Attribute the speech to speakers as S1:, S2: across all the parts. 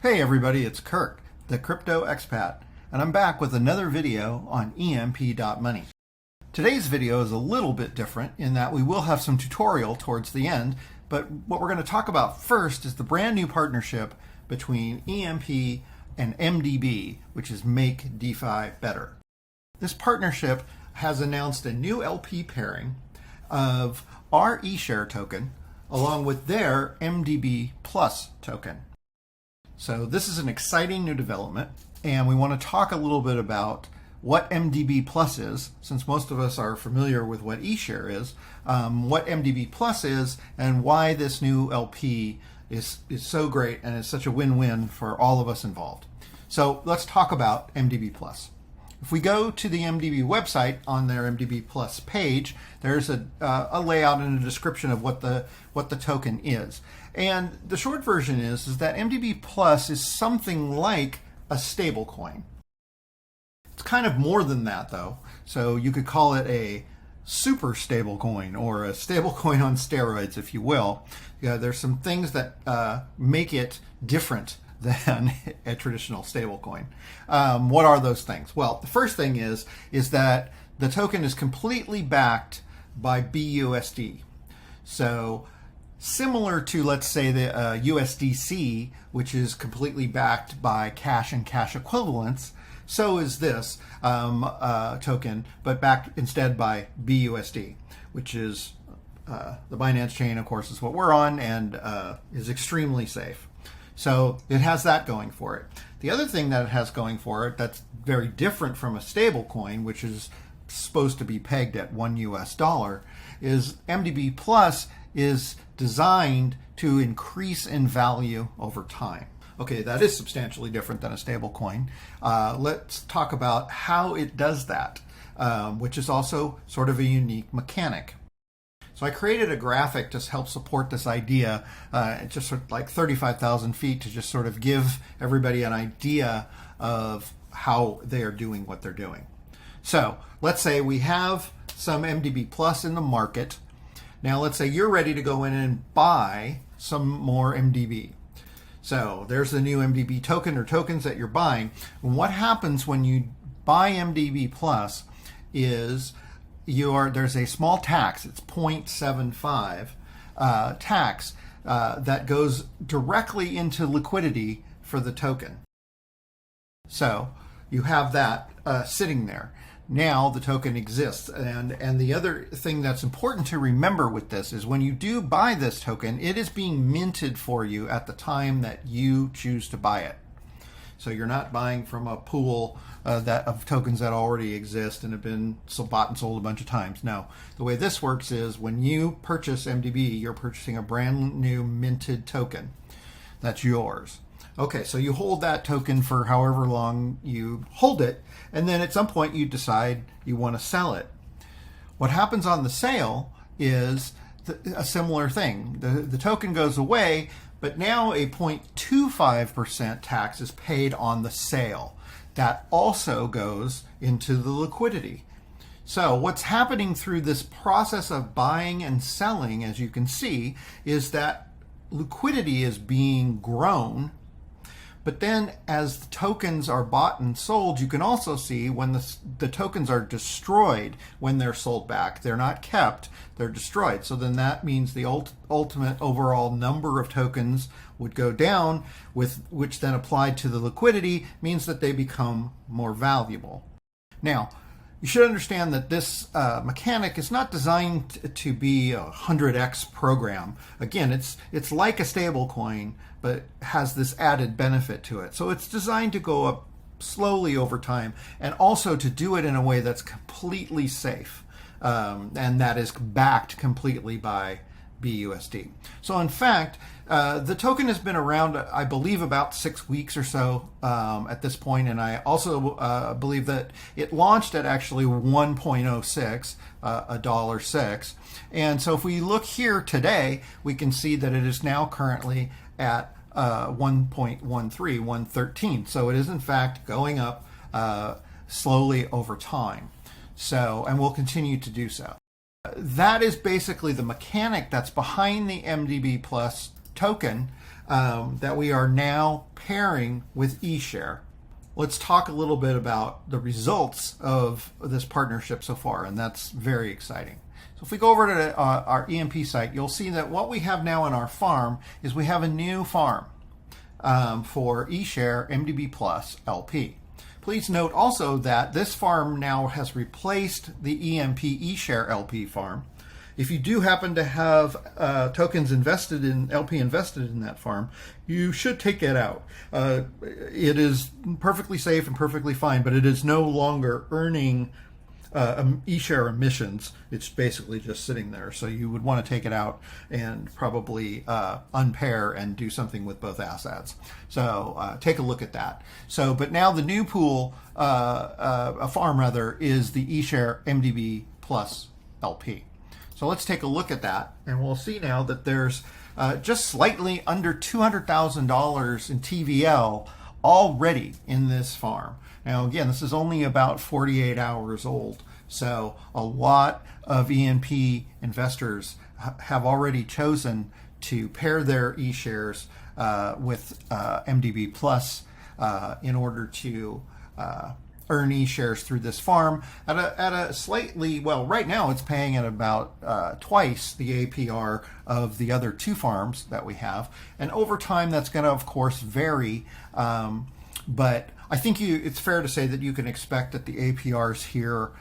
S1: Hey everybody, it's Kirk, the Crypto Expat, and I'm back with another video on EMP.money. Today's video is a little bit different in that we will have some tutorial towards the end, but what we're going to talk about first is the brand new partnership between EMP and MDB, which is Make DeFi Better. This partnership has announced a new LP pairing of our EShare token along with their MDB Plus token. So this is an exciting new development, and we want to talk a little bit about what MDB Plus is, since most of us are familiar with what EShare is, what MDB Plus is, and why this new LP is so great and is such a win-win for all of us involved. So let's talk about MDB Plus. If we go to the MDB website on their MDB Plus page, there's a layout and a description of what the token is. And the short version is that MDB Plus is something like a stable coin. It's kind of more than that though. So you could call it a super stable coin or a stable coin on steroids, if you will. There's some things that make it different than a traditional stablecoin. What are those things? Well, the first thing is that the token is completely backed by BUSD. So similar to, let's say, the USDC, which is completely backed by cash and cash equivalents, so is this token, but backed instead by BUSD, which is the Binance chain, of course, is what we're on, and is extremely safe. So it has that going for it. The other thing that it has going for it that's very different from a stable coin, which is supposed to be pegged at $1 is MDB Plus is designed to increase in value over time. Okay, that is substantially different than a stable coin. Let's talk about how it does that, which is also sort of a unique mechanic. So I created a graphic to help support this idea, just sort of like 35,000 feet, to just sort of give everybody an idea of how they are doing what they're doing. So let's say we have some MDB Plus in the market. Now let's say you're ready to go in and buy some more MDB. So there's the new MDB token or tokens that you're buying. And what happens when you buy MDB Plus is there's a small tax, it's 0.75 tax that goes directly into liquidity for the token. So you have that sitting there. Now the token exists, and the other thing that's important to remember with this is when you do buy this token, it is being minted for you at the time that you choose to buy it. So you're not buying from a pool of tokens that already exist and have been bought and sold a bunch of times. No, the way this works is when you purchase MDB, you're purchasing a brand new minted token. That's yours. Okay, so you hold that token for however long you hold it, and then at some point you decide you want to sell it. What happens on the sale is a similar thing. The token goes away, but now a 0.25% tax is paid on the sale. That also goes into the liquidity. So what's happening through this process of buying and selling, as you can see, is that liquidity is being grown. But then as the tokens are bought and sold, you can also see when the tokens are destroyed when they're sold back. They're not kept, they're destroyed. So then that means the ultimate overall number of tokens would go down, which then applied to the liquidity means that they become more valuable. Now, you should understand that this mechanic is not designed to be a 100x program. Again, it's like a stable coin, but has this added benefit to it. So it's designed to go up slowly over time, and also to do it in a way that's completely safe, and that is backed completely by BUSD. So in fact, the token has been around, I believe, about 6 weeks or so at this point, and I also believe that it launched at actually 1.06, $1.06. And so if we look here today, we can see that it is now currently at 1.13, 113. So it is in fact going up slowly over time. So, and will continue to do so. That is basically the mechanic that's behind the MDB Plus token. that we are now pairing with EShare. Let's talk a little bit about the results of this partnership so far, and that's very exciting. So if we go over to our EMP site, you'll see that what we have now in our farm is we have a new farm for EShare MDB Plus LP. Please note also that this farm now has replaced the EMP EShare LP farm. If you do happen to have tokens invested in LP invested in that farm, you should take it out. It is perfectly safe and perfectly fine, but it is no longer earning EShare emissions. It's basically just sitting there. So you would want to take it out and probably unpair and do something with both assets. So take a look at that. So, but now the new pool, a farm rather, is the EShare MDB Plus LP. So let's take a look at that, and we'll see now that there's just slightly under $200,000 in TVL already in this farm. Now again, this is only about 48 hours old, so a lot of EMP investors have already chosen to pair their eShares with MDB Plus in order to earn eShares through this farm at a slightly, well, right now it's paying at about twice the APR of the other two farms that we have, and over time that's going to of course vary, but I think it's fair to say that you can expect that the APRs here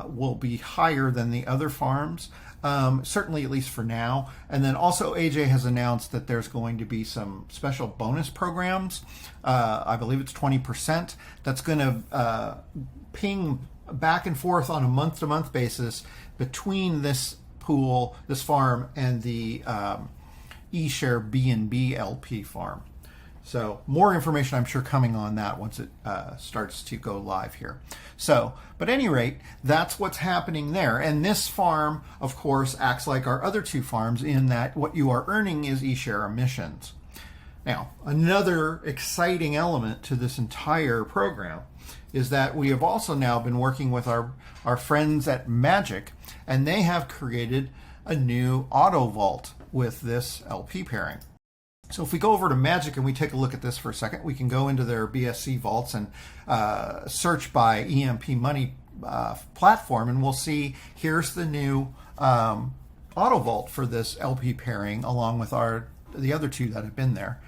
S1: will be higher than the other farms, certainly at least for now. And then also AJ has announced that there's going to be some special bonus programs. I believe it's 20%. That's going to ping back and forth on a month-to-month basis between this pool, this farm, and the EShare BNB LP farm. So more information I'm sure coming on that once it starts to go live here. So, but at any rate, that's what's happening there. And this farm, of course, acts like our other two farms in that what you are earning is EShare emissions. Now, another exciting element to this entire program is that we have also now been working with our friends at Magik, and they have created a new auto vault with this LP pairing. So if we go over to Magik and we take a look at this for a second, we can go into their BSC vaults and search by EMP Money platform, and we'll see here's the new auto vault for this LP pairing, along with the other two that have been there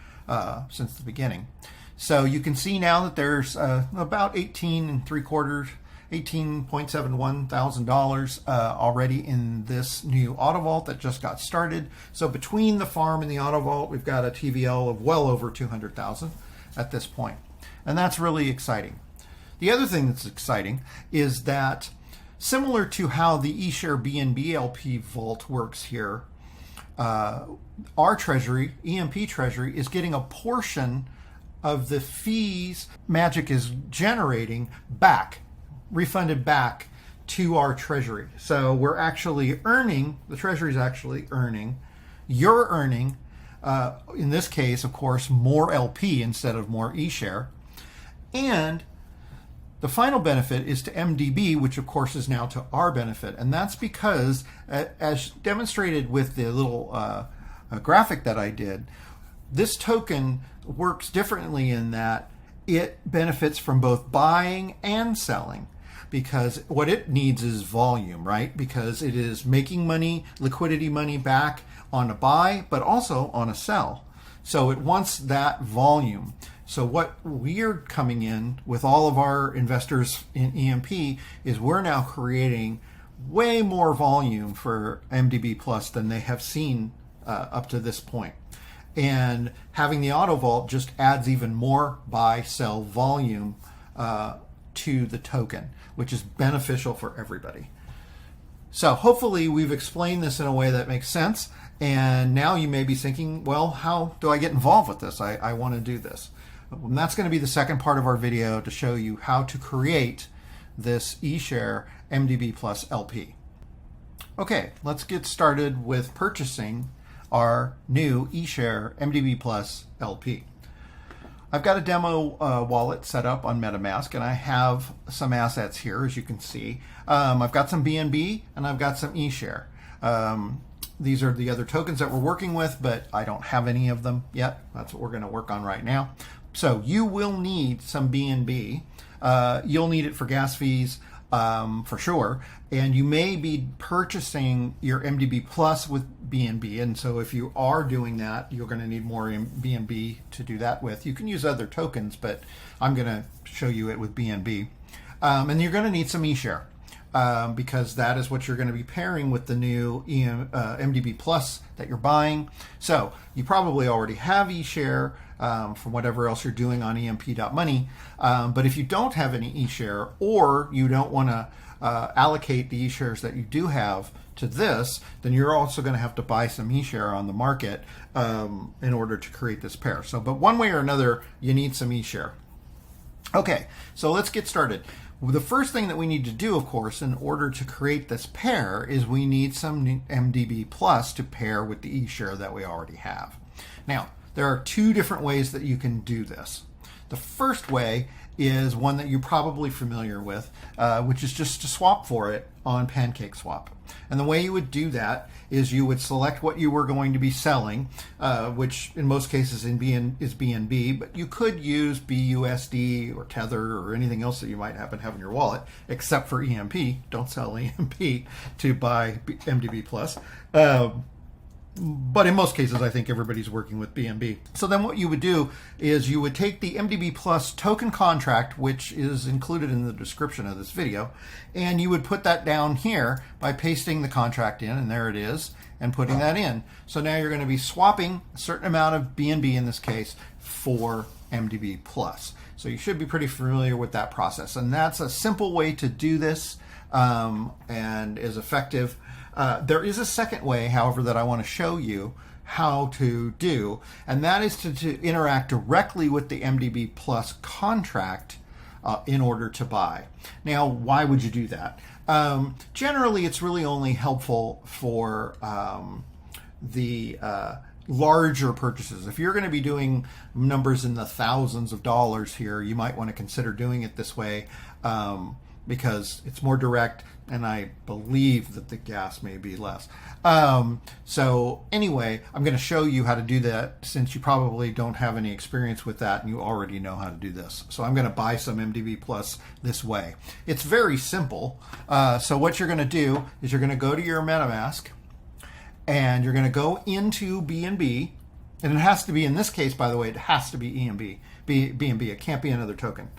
S1: since the beginning. So you can see now that there's about $18.71 thousand already in this new auto vault that just got started. So between the farm and the auto vault, we've got a TVL of well over 200,000 at this point, and that's really exciting. The other thing that's exciting is that, similar to how the EShare BNB LP vault works here, our treasury, EMP treasury, is getting a portion of the fees Magik is generating back, refunded back to our treasury. So we're actually earning, the treasury is actually earning, you're earning, in this case, of course, more LP instead of more eShare. And the final benefit is to MDB, which of course is now to our benefit. And that's because, as demonstrated with the little graphic that I did, this token works differently in that it benefits from both buying and selling, because what it needs is volume, right? Because it is making money, liquidity money back on a buy, but also on a sell. So it wants that volume. So what we're coming in with all of our investors in EMP is we're now creating way more volume for MDB Plus than they have seen up to this point. And having the auto vault just adds even more buy-sell volume to the token, which is beneficial for everybody. So hopefully we've explained this in a way that makes sense. And now you may be thinking, well, how do I get involved with this? I want to do this. And that's going to be the second part of our video, to show you how to create this EShare MDB Plus LP. Okay, let's get started with purchasing our new EShare MDB Plus LP. I've got a demo wallet set up on MetaMask, and I have some assets here, as you can see. I've got some BNB and I've got some eShare. These are the other tokens that we're working with, but I don't have any of them yet. That's what we're going to work on right now. So you will need some BNB. You'll need it for gas fees for sure. And you may be purchasing your MDB Plus with BNB. And so if you are doing that, you're going to need more BNB to do that with. You can use other tokens, but I'm going to show you it with BNB. And you're going to need some EShare. Because that is what you're going to be pairing with the new MDB Plus that you're buying. So you probably already have EShare from whatever else you're doing on EMP.money. But if you don't have any EShare, or you don't want to allocate the EShares that you do have to this, then you're also going to have to buy some EShare on the market in order to create this pair. So, but one way or another, you need some EShare. Okay, so let's get started. The first thing that we need to do, of course, in order to create this pair is we need some MDB Plus to pair with the EShare that we already have. Now, there are two different ways that you can do this. The first way is one that you're probably familiar with, which is just to swap for it on PancakeSwap. And the way you would do that is you would select what you were going to be selling, which in most cases is BNB, but you could use BUSD or Tether or anything else that you might happen to have in your wallet, except for EMP. Don't sell EMP to buy MDB Plus. But in most cases, I think everybody's working with BNB. So then what you would do is you would take the MDB Plus token contract, which is included in the description of this video, and you would put that down here by pasting the contract in, and there it is, and putting that in. So now you're going to be swapping a certain amount of BNB in this case for MDB Plus. So you should be pretty familiar with that process. And that's a simple way to do this and is effective. There is a second way, however, that I want to show you how to do, and that is to interact directly with the MDB Plus contract in order to buy. Now, why would you do that? Generally, it's really only helpful for the larger purchases. If you're going to be doing numbers in the thousands of dollars here, you might want to consider doing it this way because it's more direct, and I believe that the gas may be less. So anyway, I'm going to show you how to do that since you probably don't have any experience with that and you already know how to do this. So I'm going to buy some MDB Plus this way. It's very simple. So what you're going to do is you're going to go to your MetaMask and you're going to go into BNB, and it has to be, in this case, by the way, it has to be BNB. It can't be another token.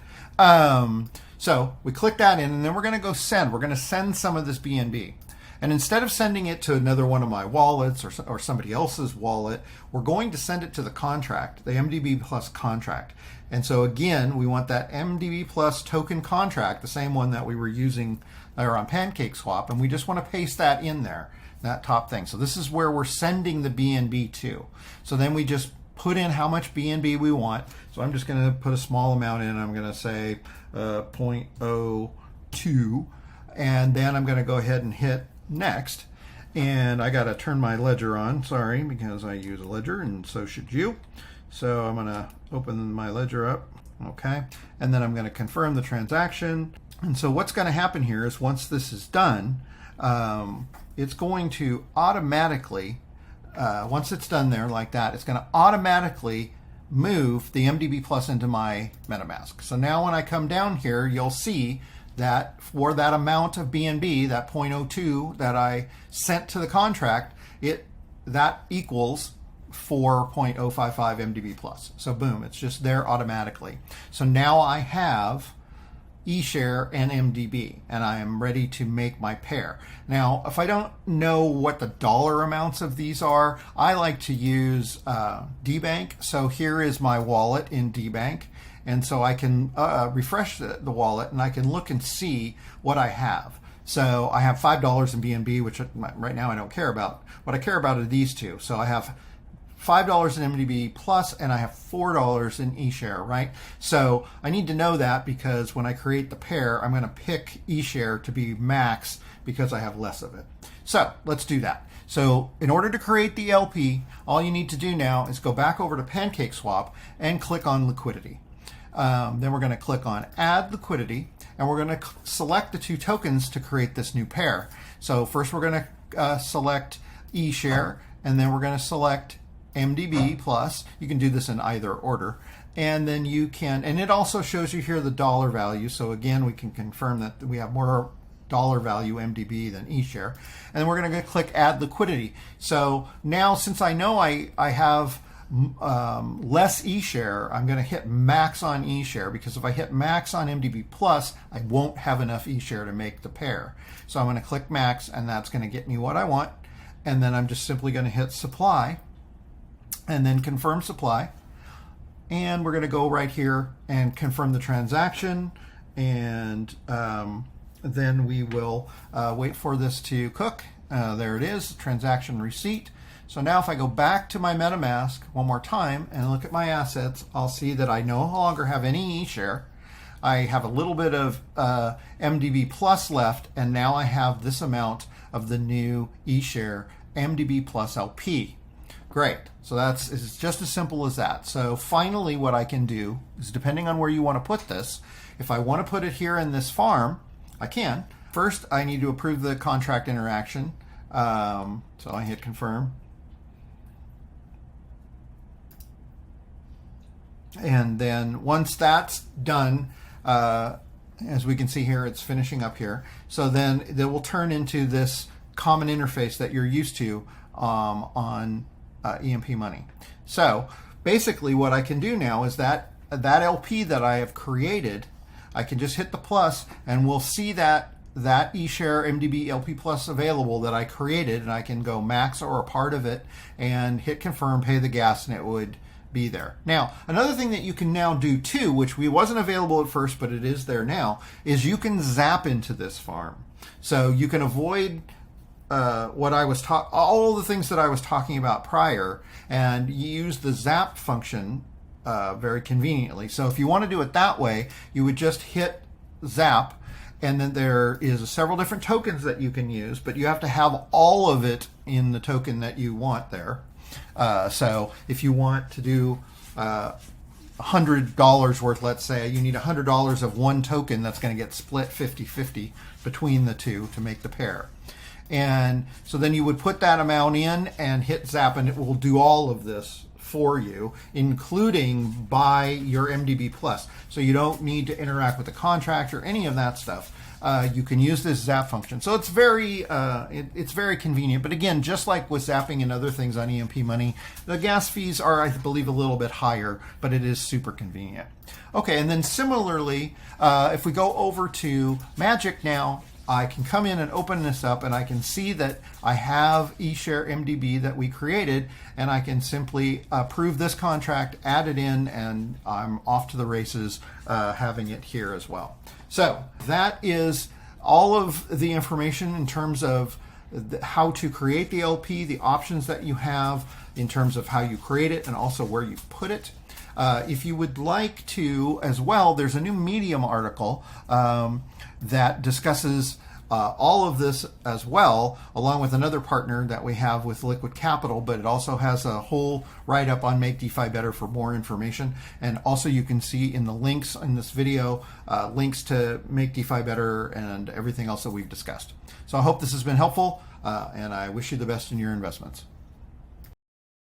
S1: So we click that in, and then we're going to go send. We're going to send some of this BNB. And instead of sending it to another one of my wallets or somebody else's wallet, we're going to send it to the contract, the MDB Plus contract. And so again, we want that MDB Plus token contract, the same one that we were using there on PancakeSwap, and we just want to paste that in there, that top thing. So this is where we're sending the BNB to. So then we just put in how much BNB we want. So I'm just going to put a small amount in. I'm going to say 0.02, and then I'm going to go ahead and hit next. And I got to turn my ledger on, sorry, because I use a ledger, and so should you. So I'm going to open my ledger up, okay, and then I'm going to confirm the transaction. And so what's going to happen here is once this is done, it's going to automatically, once it's done there like that, it's going to automatically move the MDB Plus into my MetaMask. So now when I come down here, you'll see that for that amount of BNB, that 0.02 that I sent to the contract, that equals 4.055 MDB Plus. So boom, it's just there automatically. So now I have EShare and MDB, and I am ready to make my pair. Now, if I don't know what the dollar amounts of these are, I like to use DBank. So here is my wallet in DBank, and so I can refresh the wallet, and I can look and see what I have. So I have $5 in BNB, which right now I don't care about. What I care about are these two. So I have $5 in MDB Plus, and I have $4 in EShare, right? So I need to know that because when I create the pair, I'm going to pick EShare to be max because I have less of it. So let's do that. So in order to create the LP, all you need to do now is go back over to PancakeSwap and click on Liquidity. Then we're going to click on Add Liquidity, and we're going to select the two tokens to create this new pair. So first we're going to select EShare, and then we're going to select MDB plus. You can do this in either order. And then you can, and it also shows you here the dollar value. So again, we can confirm that we have more dollar value MDB than EShare. And then we're going to click Add Liquidity. So now, since I know I have less EShare, I'm going to hit max on EShare, because if I hit max on MDB plus, I won't have enough EShare to make the pair. So I'm going to click max, and that's going to get me what I want. And then I'm just simply going to hit supply and then confirm supply. And we're going to go right here and confirm the transaction, and then we will wait for this to cook. There it is, transaction receipt. So now if I go back to my MetaMask one more time and look at my assets, I'll see that I no longer have any eShare. I have a little bit of MDB Plus left, and now I have this amount of the new eShare MDB Plus LP. Great. So it's just as simple as that. So finally, what I can do is, depending on where you want to put this, if I want to put it here in this farm, I can. First, I need to approve the contract interaction. So I hit confirm. And then once that's done, as we can see here, it's finishing up here. So then it will turn into this common interface that you're used to on EMP Money. So basically what I can do now is that LP that I have created, I can just hit the plus, and we'll see that eShare MDB LP Plus available that I created, and I can go max or a part of it and hit confirm, pay the gas, and it would be there. Now, another thing that you can now do too, which wasn't available at first, but it is there now, is you can zap into this farm. So you can avoid all the things that I was talking about prior, and use the zap function very conveniently. So if you want to do it that way, you would just hit zap, and then there is several different tokens that you can use, but you have to have all of it in the token that you want there. So if you want to do $100 worth, let's say, you need $100 of one token that's going to get split 50-50 between the two to make the pair. And so then you would put that amount in and hit zap, and it will do all of this for you, including buy your MDB Plus. So you don't need to interact with the contract or any of that stuff. You can use this zap function. So it's very convenient. But again, just like with zapping and other things on EMP Money, the gas fees are, I believe, a little bit higher, but it is super convenient. Okay, and then similarly, if we go over to Magik now, I can come in and open this up, and I can see that I have eShare MDB that we created, and I can simply approve this contract, add it in, and I'm off to the races having it here as well. So that is all of the information in terms of how to create the LP, the options that you have in terms of how you create it, and also where you put it. If you would like to as well, there's a new Medium article that discusses all of this as well, along with another partner that we have with Liquid Capital, but it also has a whole write-up on Make DeFi Better for more information. And also you can see in the links in this video, links to Make DeFi Better and everything else that we've discussed. So I hope this has been helpful, and I wish you the best in your investments.